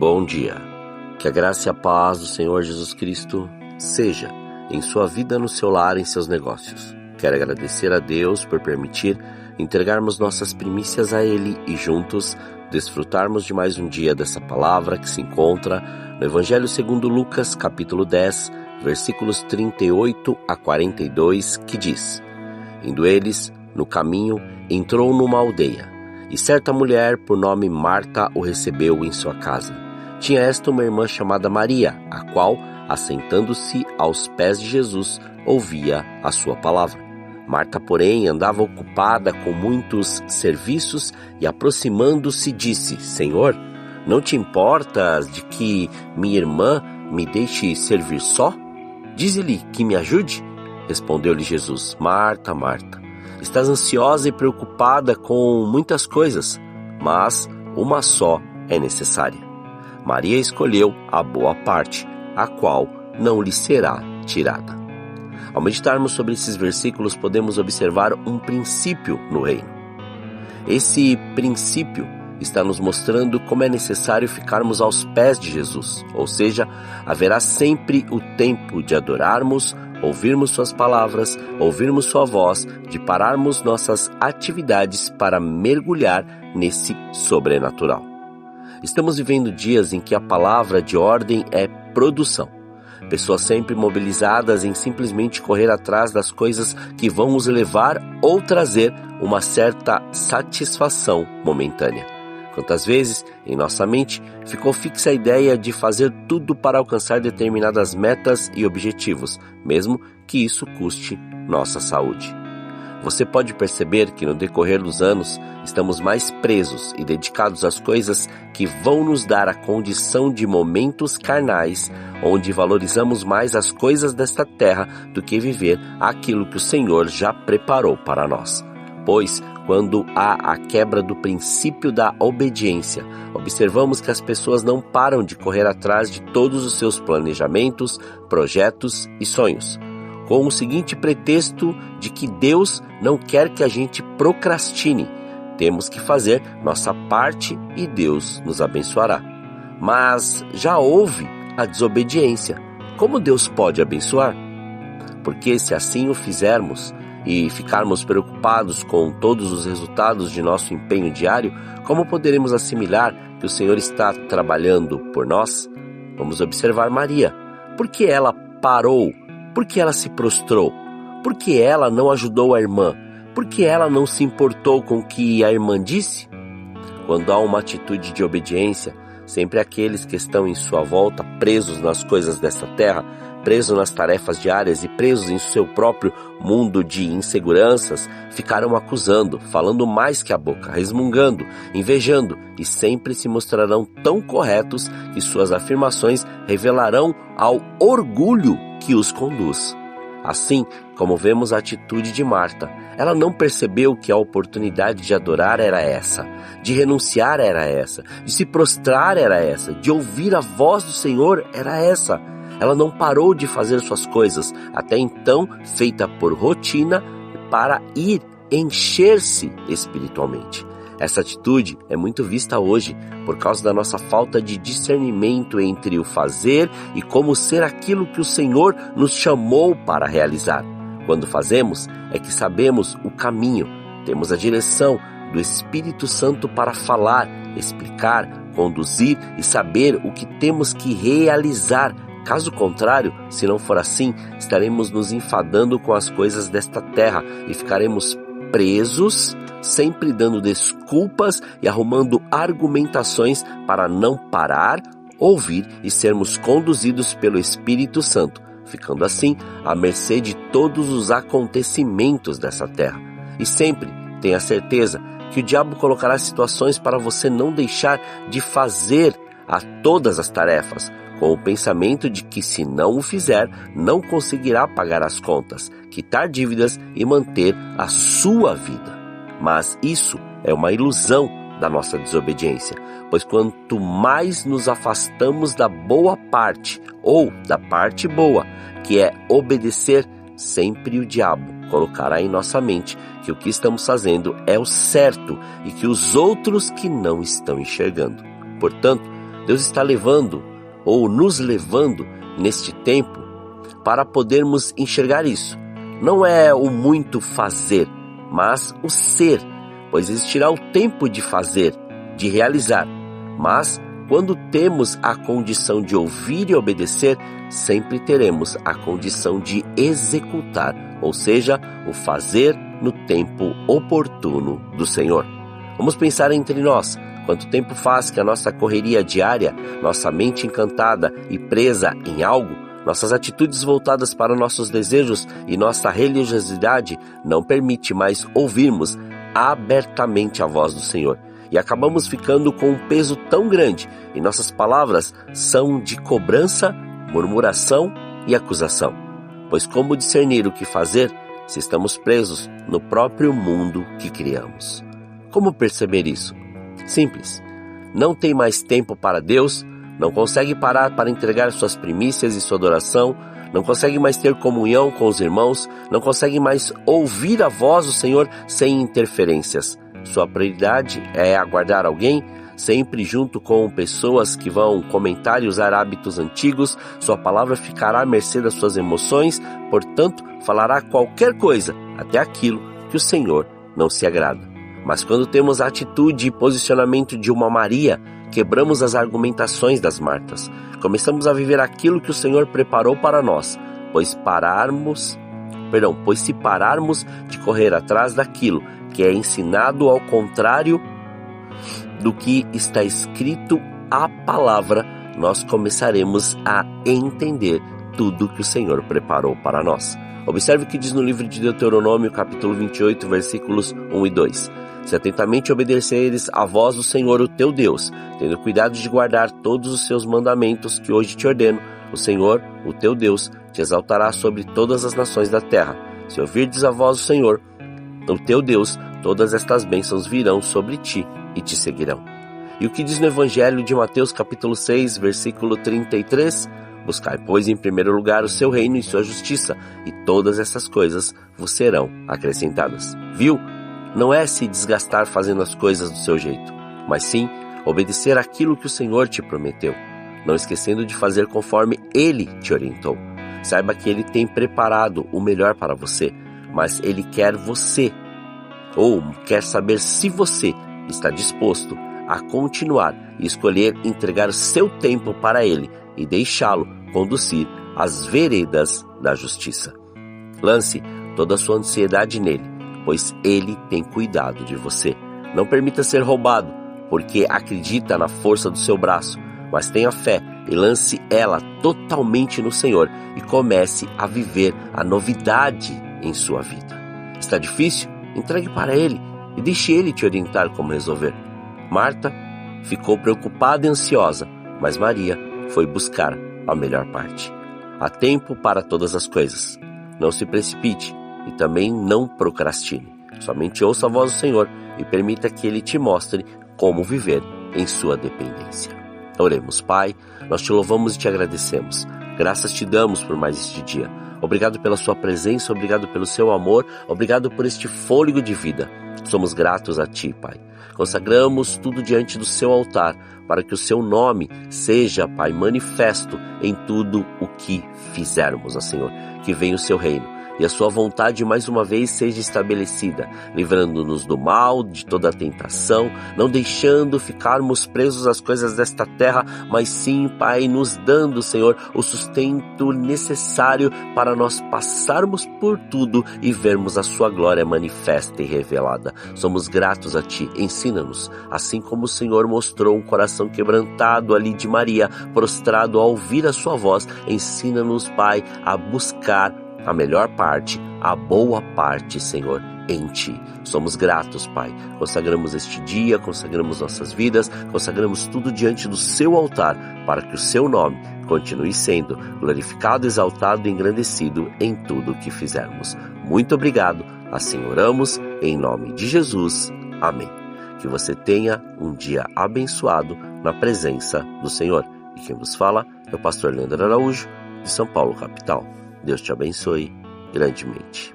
Bom dia. Que a graça e a paz do Senhor Jesus Cristo seja em sua vida, no seu lar, em seus negócios. Quero agradecer a Deus por permitir entregarmos nossas primícias a Ele e juntos desfrutarmos de mais um dia dessa palavra que se encontra no Evangelho segundo Lucas, capítulo 10, versículos 38 a 42, que diz: Indo eles, no caminho, entrou numa aldeia, e certa mulher, por nome Marta, o recebeu em sua casa. Tinha esta uma irmã chamada Maria, a qual, assentando-se aos pés de Jesus, ouvia a sua palavra. Marta, porém, andava ocupada com muitos serviços e, aproximando-se, disse: Senhor, não te importas de que minha irmã me deixe servir só? Dize-lhe que me ajude. Respondeu-lhe Jesus: Marta, Marta, estás ansiosa e preocupada com muitas coisas, mas uma só é necessária. Maria escolheu a boa parte, a qual não lhe será tirada. Ao meditarmos sobre esses versículos, podemos observar um princípio no reino. Esse princípio está nos mostrando como é necessário ficarmos aos pés de Jesus, ou seja, haverá sempre o tempo de adorarmos, ouvirmos suas palavras, ouvirmos sua voz, de pararmos nossas atividades para mergulhar nesse sobrenatural. Estamos vivendo dias em que a palavra de ordem é produção. Pessoas sempre mobilizadas em simplesmente correr atrás das coisas que vão nos levar ou trazer uma certa satisfação momentânea. Quantas vezes, em nossa mente, ficou fixa a ideia de fazer tudo para alcançar determinadas metas e objetivos, mesmo que isso custe nossa saúde. Você pode perceber que no decorrer dos anos, estamos mais presos e dedicados às coisas que vão nos dar a condição de momentos carnais, onde valorizamos mais as coisas desta terra do que viver aquilo que o Senhor já preparou para nós. Pois, quando há a quebra do princípio da obediência, observamos que as pessoas não param de correr atrás de todos os seus planejamentos, projetos e sonhos, com o seguinte pretexto de que Deus não quer que a gente procrastine. Temos que fazer nossa parte e Deus nos abençoará. Mas já houve a desobediência. Como Deus pode abençoar? Porque se assim o fizermos e ficarmos preocupados com todos os resultados de nosso empenho diário, como poderemos assimilar que o Senhor está trabalhando por nós? Vamos observar Maria. Por que ela parou? Por que ela se prostrou? Por que ela não ajudou a irmã? Por que ela não se importou com o que a irmã disse? Quando há uma atitude de obediência, sempre aqueles que estão em sua volta, presos nas coisas desta terra, presos nas tarefas diárias e presos em seu próprio mundo de inseguranças, ficarão acusando, falando mais que a boca, resmungando, invejando, e sempre se mostrarão tão corretos que suas afirmações revelarão ao orgulho que os conduz. Assim como vemos a atitude de Marta, ela não percebeu que a oportunidade de adorar era essa, de renunciar era essa, de se prostrar era essa, de ouvir a voz do Senhor era essa. Ela não parou de fazer suas coisas, até então feita por rotina, para ir encher-se espiritualmente. Essa atitude é muito vista hoje por causa da nossa falta de discernimento entre o fazer e como ser aquilo que o Senhor nos chamou para realizar. Quando fazemos, é que sabemos o caminho, temos a direção do Espírito Santo para falar, explicar, conduzir e saber o que temos que realizar. Caso contrário, se não for assim, estaremos nos enfadando com as coisas desta terra e ficaremos presos, sempre dando desculpas e arrumando argumentações para não parar, ouvir e sermos conduzidos pelo Espírito Santo, ficando assim à mercê de todos os acontecimentos dessa terra. E sempre tenha certeza que o diabo colocará situações para você não deixar de fazer a todas as tarefas, com o pensamento de que se não o fizer, não conseguirá pagar as contas, quitar dívidas e manter a sua vida. Mas isso é uma ilusão da nossa desobediência, pois quanto mais nos afastamos da boa parte, ou da parte boa, que é obedecer, sempre o diabo colocará em nossa mente que o que estamos fazendo é o certo e que os outros que não estão enxergando. Portanto, Deus está levando ou nos levando neste tempo para podermos enxergar isso. Não é o muito fazer, mas o ser, pois existirá o tempo de fazer, de realizar. Mas quando temos a condição de ouvir e obedecer, sempre teremos a condição de executar, ou seja, o fazer no tempo oportuno do Senhor. Vamos pensar entre nós. Quanto tempo faz que a nossa correria diária, nossa mente encantada e presa em algo, nossas atitudes voltadas para nossos desejos e nossa religiosidade não permite mais ouvirmos abertamente a voz do Senhor. E acabamos ficando com um peso tão grande e nossas palavras são de cobrança, murmuração e acusação. Pois como discernir o que fazer se estamos presos no próprio mundo que criamos? Como perceber isso? Simples. Não tem mais tempo para Deus, não consegue parar para entregar suas primícias e sua adoração, não consegue mais ter comunhão com os irmãos, não consegue mais ouvir a voz do Senhor sem interferências. Sua prioridade é aguardar alguém, sempre junto com pessoas que vão comentar e usar hábitos antigos. Sua palavra ficará à mercê das suas emoções, portanto, falará qualquer coisa, até aquilo que o Senhor não se agrada. Mas quando temos a atitude e posicionamento de uma Maria, quebramos as argumentações das Martas. Começamos a viver aquilo que o Senhor preparou para nós, pois se pararmos de correr atrás daquilo que é ensinado ao contrário do que está escrito a palavra, nós começaremos a entender tudo que o Senhor preparou para nós. Observe o que diz no livro de Deuteronômio, capítulo 28, versículos 1 e 2. Se atentamente obedeceres à voz do Senhor, o teu Deus, tendo cuidado de guardar todos os seus mandamentos que hoje te ordeno, o Senhor, o teu Deus, te exaltará sobre todas as nações da terra. Se ouvirdes a voz do Senhor, o teu Deus, todas estas bênçãos virão sobre ti e te seguirão. E o que diz no Evangelho de Mateus, capítulo 6, versículo 33? Buscai, pois, em primeiro lugar o seu reino e sua justiça, e todas essas coisas vos serão acrescentadas. Viu? Não é se desgastar fazendo as coisas do seu jeito, mas sim obedecer aquilo que o Senhor te prometeu, não esquecendo de fazer conforme Ele te orientou. Saiba que Ele tem preparado o melhor para você, mas Ele quer você, ou quer saber se você está disposto a continuar e escolher entregar o seu tempo para Ele e deixá-lo conduzir às veredas da justiça. Lance toda a sua ansiedade nele, pois Ele tem cuidado de você. Não permita ser roubado, porque acredita na força do seu braço, mas tenha fé e lance ela totalmente no Senhor e comece a viver a novidade em sua vida. Está difícil? Entregue para Ele e deixe Ele te orientar como resolver. Marta ficou preocupada e ansiosa, mas Maria foi buscar a melhor parte. Há tempo para todas as coisas. Não se precipite e também não procrastine. Somente ouça a voz do Senhor e permita que Ele te mostre como viver em sua dependência. Oremos, Pai, nós te louvamos e te agradecemos. Graças te damos por mais este dia. Obrigado pela sua presença, obrigado pelo seu amor, obrigado por este fôlego de vida. Somos gratos a ti, Pai. Consagramos tudo diante do seu altar, para que o seu nome seja, Pai, manifesto em tudo o que fizermos, ó Senhor. Que venha o seu reino e a sua vontade mais uma vez seja estabelecida, livrando-nos do mal, de toda a tentação, não deixando ficarmos presos às coisas desta terra, mas sim, Pai, nos dando, Senhor, o sustento necessário para nós passarmos por tudo e vermos a sua glória manifesta e revelada. Somos gratos a ti, ensina-nos, assim como o Senhor mostrou um coração quebrantado ali de Maria, prostrado ao ouvir a sua voz, ensina-nos, Pai, a buscar a melhor parte, a boa parte, Senhor, em Ti. Somos gratos, Pai. Consagramos este dia, consagramos nossas vidas, consagramos tudo diante do Seu altar, para que o Seu nome continue sendo glorificado, exaltado e engrandecido em tudo o que fizermos. Muito obrigado. Assim oramos, em nome de Jesus. Amém. Que você tenha um dia abençoado na presença do Senhor. E quem vos fala é o pastor Leandro Araújo, de São Paulo, capital. Deus te abençoe grandemente.